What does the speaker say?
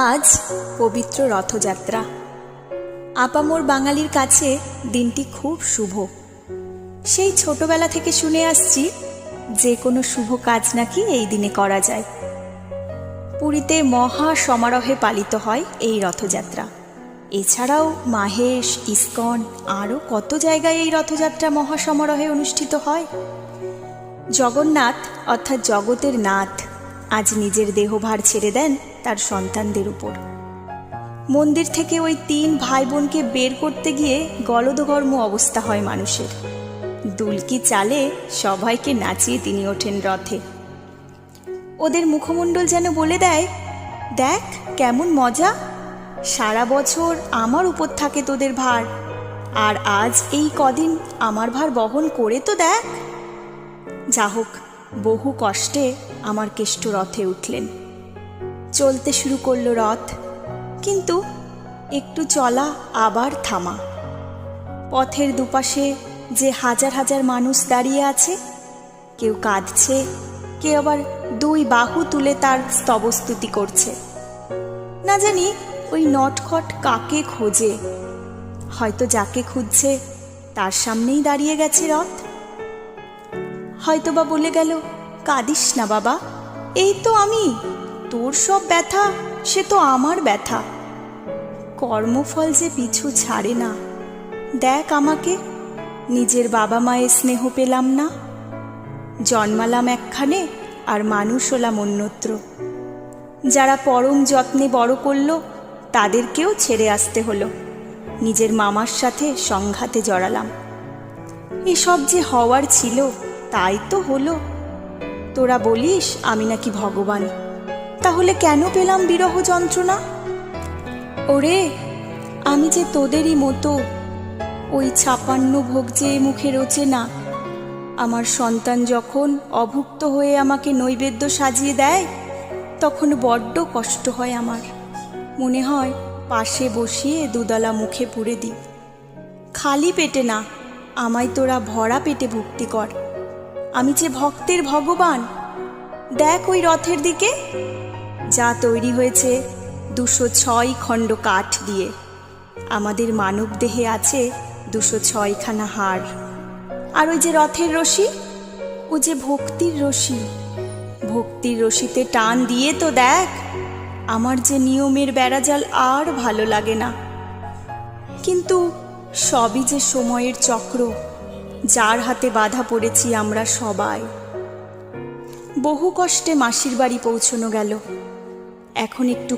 আজ পবিত্র রথযাত্রা। আপামোর বাঙালির কাছে দিনটি খুব শুভ। সেই ছোটবেলা থেকে শুনে আসছি যে কোনো শুভ কাজ নাকি এই দিনে করা যায়। পুরীতে মহা সমারোহে পালিত হয় এই রথযাত্রা। এছাড়াও মাহেশ, ইস্কন আরও কত জায়গায় এই রথযাত্রা মহা সমারোহে অনুষ্ঠিত হয়। জগন্নাথ অর্থাৎ জগতের নাথ আজ নিজের দেহভার ছেড়ে দেন তার সন্তানদের উপর। মন্দির থেকে ওই 3 ভাই বোনকে বের করতে গিয়ে গলদঘর্ম অবস্থা হয় মানুষের। দুলকি চালে সবাইকে নাচিয়ে তিনি ওঠেন রথে। ওদের মুখমণ্ডল যেন বলে দেয়, দেখ কেমন মজা, সারা বছর আমার উপর থাকে তোদের ভার, আর আজ এই কদিন আমার ভার বহন করে তো দেখ। যা হোক, বহু কষ্টে আমার কেষ্ট রথে উঠলেন। চলতে শুরু করলো রথ, কিন্তু একটু চলা আবার থামা। পথের দুপাশে যে হাজার হাজার মানুষ দাঁড়িয়ে আছে, কেউ কাঁদছে, কেউ আবার 2 বাহু তুলে তার স্তবস্তুতি করছে। না জানি ওই নটখট কাকে খোঁজে, হয়তো যাকে খুঁজছে তার সামনেই দাঁড়িয়ে গেছে রথ। হয়তোবা বলে গেল, কাঁদিস না বাবা, এই তো আমি, তোর সব ব্যথা সে তো আমার ব্যথা। কর্মফল যে পিছু ছাড়ে না, দেখ আমাকে, নিজের বাবা মায়ের স্নেহ পেলাম না, জন্মালাম একখানে আর মানুষ হলাম অন্যত্র। যারা পরম যত্নে বড় করলো তাদেরকেও ছেড়ে আসতে হলো, নিজের মামার সাথে সংঘাতে জড়ালাম। এসব যে হওয়ার ছিল তাই তো হলো। তোরা বলিস আমি নাকি ভগবান, তাহলে কেন পেলাম বিরহ যন্ত্রণা? ওরে, আমি যে তোদেরই মতো, ওই 56 ভোগ যে মুখে রোচে না। আমার সন্তান যখন অভুক্ত হয়ে আমাকে নৈবেদ্য সাজিয়ে দেয়, তখন বড্ড কষ্ট হয় আমার। মনে হয় পাশে বসিয়ে 2 দলা মুখে পুরে দিই। খালি পেটে না, আমায় তোরা ভরা পেটে ভক্তি কর। আমি যে ভক্তের ভগবান। দেখ ওই রথের দিকে, যা তৈরি হয়েছে 206 খণ্ড কাঠ দিয়ে। আমাদের মানব দেহে আছে 206 খানা হাড়। আর ওই যে রথের রশি, ও যে ভক্তির রশি। ভক্তির রশিতে টান দিয়ে তো দেখ, আমার যে নিয়মের বেড়াজাল আর ভালো লাগে না। কিন্তু সবই যে সময়ের চক্র, যার হাতে বাধা পড়েছি আমরা সবাই। বহু কষ্টে মাসির বাড়ি পৌঁছানো গেল। এখন একটু